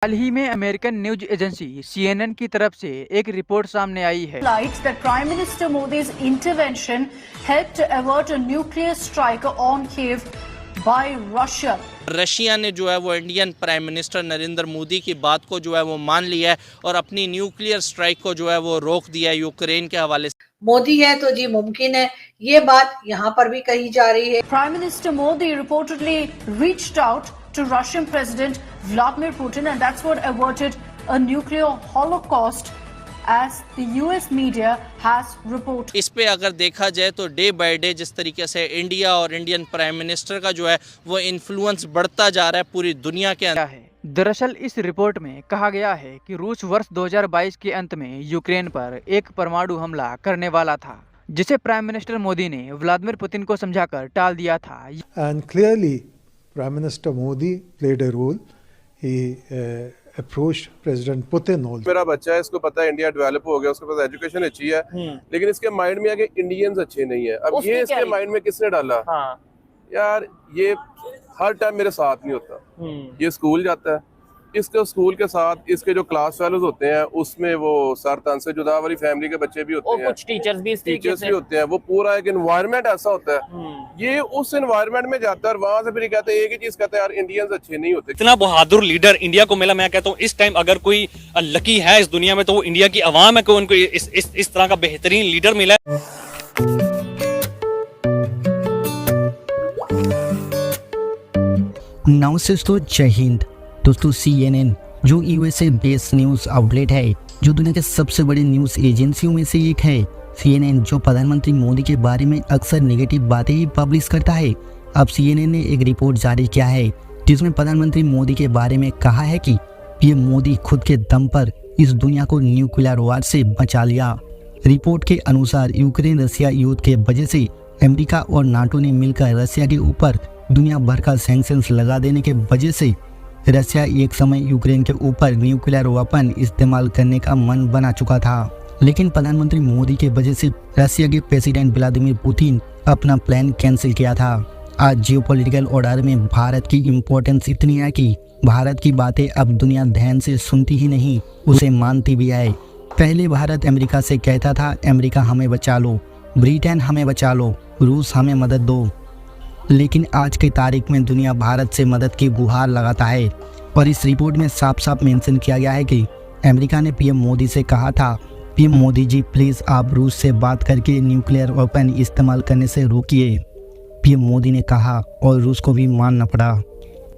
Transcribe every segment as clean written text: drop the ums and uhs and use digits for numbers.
हाल ही में American news agency CNN की तरफ से एक रिपोर्ट सामने आई है that Prime Minister Modi's intervention helped to avert a nuclear strike on Kiev by Russia. Russia ने जो है वो Indian prime minister Narendra Modi की बात को जो है वो मान लिया है और अपनी न्यूक्लियर स्ट्राइक को जो है वो रोक दिया है यूक्रेन के हवाले से। मोदी है तो जी मुमकिन है, ये बात यहाँ पर भी कही जा रही है। Prime Minister Modi reportedly reached out to Russian President Vladimir Putin, and that's what averted a nuclear holocaust, as the US media has reported. इस पे अगर देखा जाए तो डे बाय डे जिस तरीके से इंडिया और इंडियन प्राइम मिनिस्टर का जो है वो इन्फ्लुएंस बढ़ता जा रहा है पूरी दुनिया के अंदर है। दरअसल इस रिपोर्ट में कहा गया है कि रूस वर्ष 2022 के अंत में यूक्रेन पर एक परमाणु हमला करने वाला था, जिसे प्राइम मिनिस्टर मोदी ने व्लादिमीर पुतिन को समझाकर टाल दिया था। And clearly, Prime Minister Modi played a role. He approached President Putin also. मेरा बच्चा है, इसको पता है इंडिया डेवलप हो गया, उसके पास एजुकेशन अच्छी है, लेकिन इसके माइंड में है कि इंडियंस अच्छे नहीं है। अब ये इसके माइंड में किसने डाला? यार ये हर टाइम मेरे साथ नहीं होता। ये स्कूल जाता है, इसके स्कूल के साथ इसके जो क्लास फेलोज होते हैं उसमें वो सर तन से जुदा वाली फैमिली के बच्चे भी होते हैं, कुछ टीचर्स भी होते हैं। वो पूरा एक एनवायरनमेंट ऐसा होता है, ये उस एनवायरनमेंट में जाता है और वहाँ से फिर कहते हैं एक ही चीज कहते हैं, यार इंडियंस अच्छे नहीं होते। इतना बहादुर लीडर इंडिया को मिला। मैं कहता हूँ इस टाइम अगर कोई लकी है इस दुनिया में तो वो इंडिया की आवाम है कि उनको इस तरह का बेहतरीन लीडर मिला है। नमस्ते जय हिंद दोस्तों। CNN जो USA बेस्ड न्यूज़ आउटलेट है, जो दुनिया के सबसे बड़ी न्यूज़ एजेंसियों में से एक है। CNN जो प्रधानमंत्री मोदी के बारे में अक्सर नेगेटिव बातें ही पब्लिश करता है, अब CNN ने एक रिपोर्ट जारी किया है जिसमें प्रधानमंत्री मोदी के बारे में कहा है कि ये मोदी खुद के दम पर इस दुनिया को न्यूक्लियर वार से बचा लिया। रिपोर्ट के अनुसार यूक्रेन रशिया युद्ध के वजह से अमेरिका और नाटो ने मिलकर रशिया के ऊपर दुनिया भर का सैंक्शंस लगा देने के वजह से रशिया एक समय यूक्रेन के ऊपर न्यूक्लियर वेपन इस्तेमाल करने का मन बना चुका था, लेकिन प्रधानमंत्री मोदी के वजह से रशिया के प्रेसिडेंट व्लादिमीर पुतिन अपना प्लान कैंसिल किया था। आज जियोपॉलिटिकल ऑर्डर में भारत की इम्पोर्टेंस इतनी है कि भारत की बातें अब दुनिया ध्यान से सुनती ही नहीं, उसे मानती भी है। पहले भारत अमेरिका से कहता था अमेरिका हमें बचा लो, ब्रिटेन हमें बचा लो, रूस हमें मदद दो, लेकिन आज की तारीख में दुनिया भारत से मदद की गुहार लगाता है। और इस रिपोर्ट में साफ साफ मेंशन किया गया है कि अमेरिका ने PM मोदी से कहा था, PM मोदी जी प्लीज़ आप रूस से बात करके न्यूक्लियर वेपन इस्तेमाल करने से रोकिए। PM मोदी ने कहा और रूस को भी मानना पड़ा।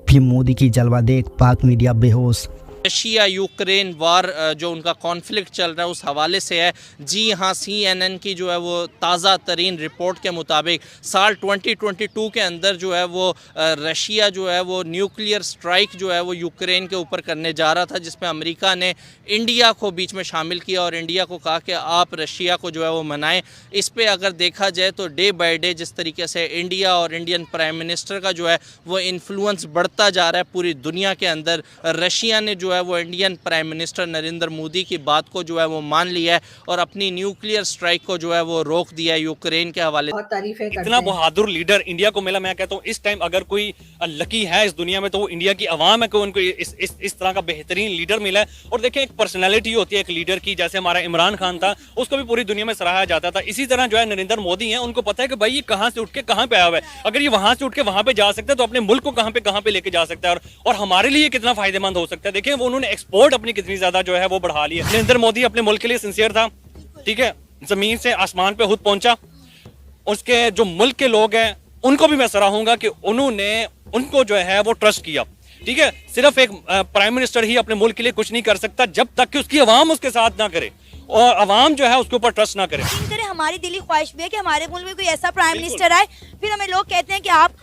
PM मोदी की जलवा देख पाक मीडिया बेहोश। रशिया यूक्रेन वार जो उनका कॉन्फ्लिक्ट चल रहा है उस हवाले से है। जी हाँ, CNN की जो है वो ताज़ा तरीन रिपोर्ट के मुताबिक साल 2022 के अंदर जो है वो रशिया जो है वो न्यूक्लियर स्ट्राइक जो है वो यूक्रेन के ऊपर करने जा रहा था, जिसमें अमेरिका ने इंडिया को बीच में शामिल किया और इंडिया को कहा कि आप रशिया को जो है वो मनाएं। इस पे अगर देखा जाए तो डे बाय डे जिस तरीके से इंडिया और इंडियन प्राइम मिनिस्टर का जो है वो इन्फ्लुएंस बढ़ता जा रहा है पूरी दुनिया के अंदर, रशिया ने जो है वो Indian prime minister Narendra Modi की बात को जो है वो मान लिया है और अपनी न्यूक्लियर स्ट्राइक को जो है वो रोक दिया है यूक्रेन के हवाले। इतना बहादुर लीडर इंडिया को मिला। मैं कहता हूँ इस टाइम अगर कोई लकी है इस दुनिया में तो वो इंडिया की आवाम है कि उनको इस तरह का बेहतरीन लीडर मिला है। और देखिए एक पर्सनैलिटी होती है एक लीडर की, जैसे हमारा इमरान खान था, उसको भी पूरी दुनिया में सराहा जाता था। इसी तरह जो है नरेंद्र मोदी है, उनको पता है कि भाई ये कहाँ से उठ के कहाँ पे आया हुआ है। अगर ये वहां से उठ के वहां पे जा सकता है तो अपने मुल्क को कहाँ पे लेके जा सकता है और हमारे लिए कितना फायदेमंद हो सकता है। देखिए वो उन्होंने एक्सपोर्ट अपनी कितनी ज्यादा जो है वो बढ़ा ली है। नरेंद्र मोदी अपने मुल्क के लिए सिंसियर था, ठीक है, जमीन से आसमान पे खुद पहुंचा। उसके जो मुल्क के लोग हैं उनको भी मैं सराहूंगा कि उनको जो है वो ट्रस्ट किया, ठीक है। सिर्फ एक प्राइम मिनिस्टर ही अपने मुल्क के लिए कुछ नहीं कर सकता जब तक कि उसकी आवाम उसके साथ ना करे और आवाम जो है उसके ऊपर ट्रस्ट ना करे। हमारी दिली ख्वाहिश भी है कि हमारे मुल्क में कोई ऐसा प्राइम मिनिस्टर आए। फिर हमें लोग कहते हैं कि आप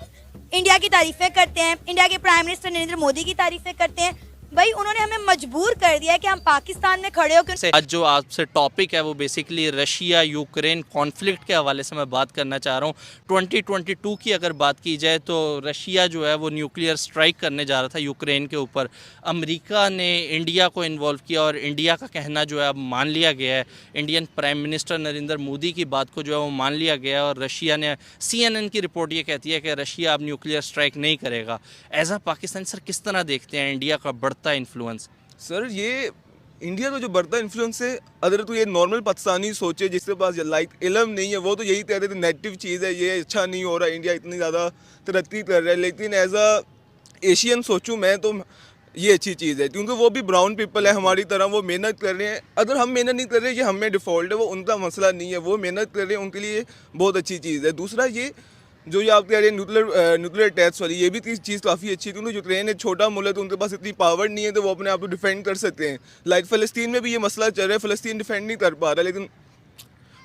इंडिया की तारीफें करते हैं, इंडिया के प्राइम मिनिस्टर नरेंद्र मोदी की तारीफें करते हैं। भाई उन्होंने हमें मजबूर कर दिया है कि हम पाकिस्तान में खड़े होकर। आज जो आपसे टॉपिक है वो बेसिकली रशिया यूक्रेन कॉन्फ्लिक्ट के हवाले से मैं बात करना चाह रहा हूँ। 2022 की अगर बात की जाए तो रशिया जो है वो न्यूक्लियर स्ट्राइक करने जा रहा था यूक्रेन के ऊपर। अमेरिका ने इंडिया को इन्वॉल्व किया और इंडिया का कहना जो है अब मान लिया गया है। Indian prime minister Narendra Modi की बात को जो है वो मान लिया गया और रशिया ने, CNN की रिपोर्ट ये कहती है कि रशिया अब न्यूक्लियर स्ट्राइक नहीं करेगा। एज अ पाकिस्तान सर किस तरह देखते हैं इंडिया का बढ़ता बढ़ता इन्फ्लुएंस? सर ये इंडिया का जो बढ़ता इन्फ्लुएंस है, अगर तो ये नॉर्मल पाकिस्तानी सोचे जिसके पास लाइक इल्म नहीं है, वो तो यही कहते थे नेगेटिव चीज़ है, ये अच्छा नहीं हो रहा, इंडिया इतनी ज़्यादा तरक्की कर रहा है। लेकिन एज अ एशियन सोचूं मैं तो ये अच्छी चीज़ है, क्योंकि वो भी ब्राउन पीपल है हमारी तरह, वो मेहनत कर रहे हैं। अगर हम मेहनत नहीं कर रहे, ये हमें डिफ़ॉल्ट है, वो उनका मसला नहीं है, वो मेहनत कर रहे हैं, उनके लिए बहुत अच्छी चीज़ है। दूसरा ये जो ये आप कह रहे हैं न्यूक्लियर अटैक्स वाली, ये भी चीज़ काफ़ी अच्छी है, क्योंकि यूक्रेन एक छोटा मुल्क है तो उनके पास इतनी पावर नहीं है तो वो अपने आप को डिफेंड कर सकते हैं। लाइक फ़लस्तीन में भी ये मसला चल रहा है, फ़लस्तीन डिफेंड नहीं कर पा रहा, लेकिन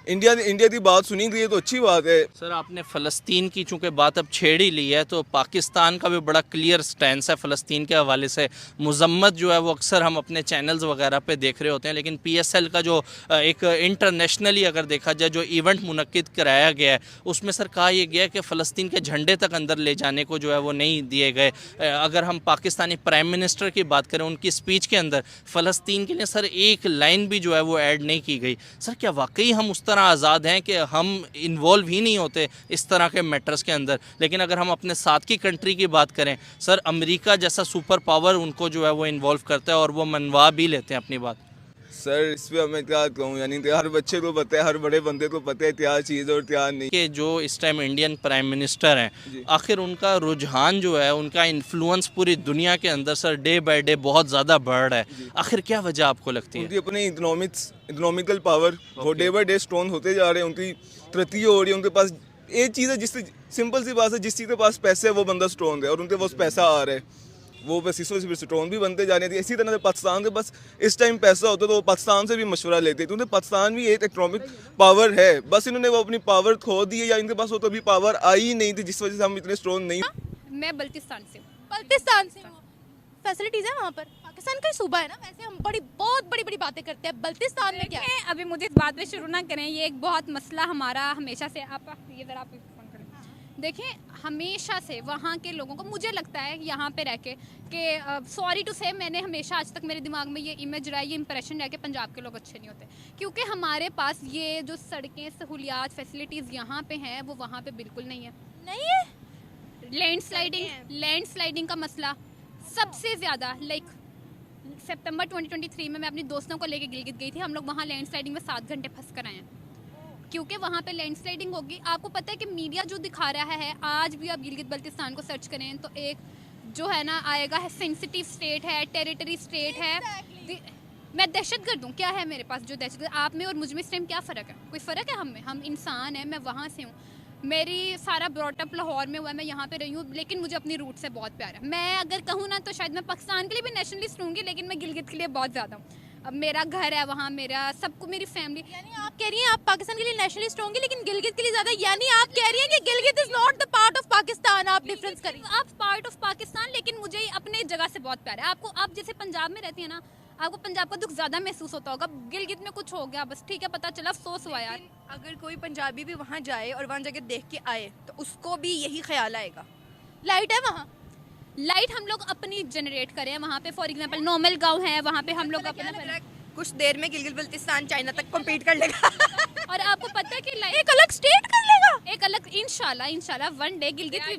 इंडिया की बात सुनी गई है तो अच्छी बात है। सर आपने फ़लस्तीन की चूँकि बात अब छेड़ ही ली है, तो पाकिस्तान का भी बड़ा क्लियर स्टैंस है फ़लस्तीन के हवाले से। मजम्मत जो है वो अक्सर हम अपने चैनल्स वगैरह पे देख रहे होते हैं, लेकिन PSL का जो एक इंटरनेशनली अगर देखा जाए जो इवेंट मुनक्किद कराया गया है, उसमें सर कहा यह गया कि फ़लस्तीन के झंडे तक अंदर ले जाने को जो है वो नहीं दिए गए। अगर हम पाकिस्तानी प्राइम मिनिस्टर की बात करें, उनकी स्पीच के अंदर फ़लस्तीन के लिए सर एक लाइन भी जो है वो ऐड नहीं की गई। सर क्या वाकई हम उस तरह आज़ाद हैं कि हम इन्वॉल्व ही नहीं होते इस तरह के मैटर्स के अंदर? लेकिन अगर हम अपने साथ की कंट्री की बात करें सर, अमेरिका जैसा सुपर पावर उनको जो है वो इन्वॉल्व करता है और वो मनवा भी लेते हैं अपनी बात। सर इस पर मैं क्या कहूँ, यानी कि हर बच्चे को पता है, हर बड़े बंदे को पता है क्या चीज़ है और क्या नहीं। कि जो इस टाइम इंडियन प्राइम मिनिस्टर हैं, आखिर उनका रुझान जो है, उनका इन्फ्लुएंस पूरी दुनिया के अंदर सर डे बाय डे बहुत ज़्यादा बढ़ रहा है। आखिर क्या वजह आपको लगती है? उनकी अपनी इकोनॉमिकल पावर वो डे बाय डे स्ट्रॉन्ग होते जा रहे हैं, उनकी तरक्की हो रही है। उनके पास एक चीज़ है जिससे, सिंपल सी बात है, जिस चीज़ के पास पैसे है वो बंदा स्ट्रॉन्ग है और उनके पास पैसा आ रहा है, वो बस इससे फिर स्ट्रॉन्ग भी बनते जा रहे थे। इसी तरह से पाकिस्तान के बस इस टाइम पैसा होता तो वो पाकिस्तान से भी मशवरा लेते, क्योंकि पाकिस्तान भी एक इकोनॉमिक पावर है, बस इन्होंने वो अपनी पावर खो दी है, या इनके पास वो तो अभी पावर आई ही नहीं थी, जिस वजह से हम इतने स्ट्रॉन्ग नहीं। मैं बल्तिस्तान से हूँ। फैसिलिटीज है वहाँ पर, पाकिस्तान का ही सूबा है ना। वैसे हम बहुत बड़ी बातें करते हैं, बल्तिस्तान में क्या है? अभी मुझे इस बात पे शुरू ना करें, ये एक बहुत मसला हमारा हमेशा से, आप ये ज़रा आप फोन करें। देखिए हमेशा से वहाँ के लोगों को, मुझे लगता है यहाँ पे रह के कि सॉरी टू से, मैंने हमेशा आज तक मेरे दिमाग में ये इमेज रहा है, ये इंप्रेशन रहा कि पंजाब के लोग अच्छे नहीं होते, क्योंकि हमारे पास ये जो सड़कें, सहूलियात, फैसिलिटीज़ यहाँ पे हैं वो वहाँ पे बिल्कुल नहीं है। लैंडस्लाइडिंग का मसला सबसे ज़्यादा, लाइक सितंबर 2023 में मैं अपनी दोस्तों को लेके गिलगित गई थी। हम लोग वहाँ लैंडस्लाइडिंग में 7 घंटे फंस कर आए हैं, क्योंकि वहाँ पे लैंडस्लाइडिंग होगी। आपको पता है कि मीडिया जो दिखा रहा है, आज भी आप गिलगित बल्तिस्तान को सर्च करें तो एक जो है ना आएगा है, सेंसिटिव स्टेट है, टेरिटरी स्टेट है। मैं दहशतगर्द हूँ, क्या है मेरे पास जो दहशतगर्द? आप में और मुझ में इस टाइम क्या फ़र्क है? कोई फ़र्क है? हम इंसान हैं। मैं वहाँ से हूँ, मेरी सारा ब्रॉटअप लाहौर में हुआ है, मैं यहाँ पे रही हूँ, लेकिन मुझे अपनी रूट से बहुत प्यार है। मैं अगर कहूँ ना तो शायद मैं पाकिस्तान के लिए भी नेशनलिस्ट हूँगी, लेकिन मैं गिलगित के लिए बहुत ज़्यादा हूँ। अब मेरा घर है वहाँ, मेरा सबको, मेरी फैमिली। यानी आप कह रही हैं आप पाकिस्तान के लिए नेशनलिस्ट होंगे लेकिन गिलगित के लिए ज़्यादा, यानी आप कह रही हैं कि Gilgit is not the part of Pakistan. आप डिफरेंस करिए। आप पार्ट ऑफ पाकिस्तान, लेकिन मुझे अपने जगह से बहुत प्यार है। आपको, आप जैसे पंजाब में रहती है ना, आपको पंजाब का दुख ज़्यादा महसूस होता होगा। गिलगित में कुछ हो गया बस ठीक है, पता चला, अफसोस हुआ यार। अगर कोई पंजाबी भी वहाँ जाए और वहाँ जगह देख के आए तो उसको भी यही ख्याल आएगा। लाइट है वहाँ, लाइट हम लोग अपनी जनरेट करें वहाँ पे। फॉर एग्जांपल नॉर्मल गांव है, वहाँ पे हम लोग अपना, कुछ देर में गिलगित बल्तिस्तान चाइना तक कम्पीट कर लेगा। और आपको पता है कि एक अलग स्टेट कर लेगा, एक अलग, इंशाल्लाह वन डे गिलगित भी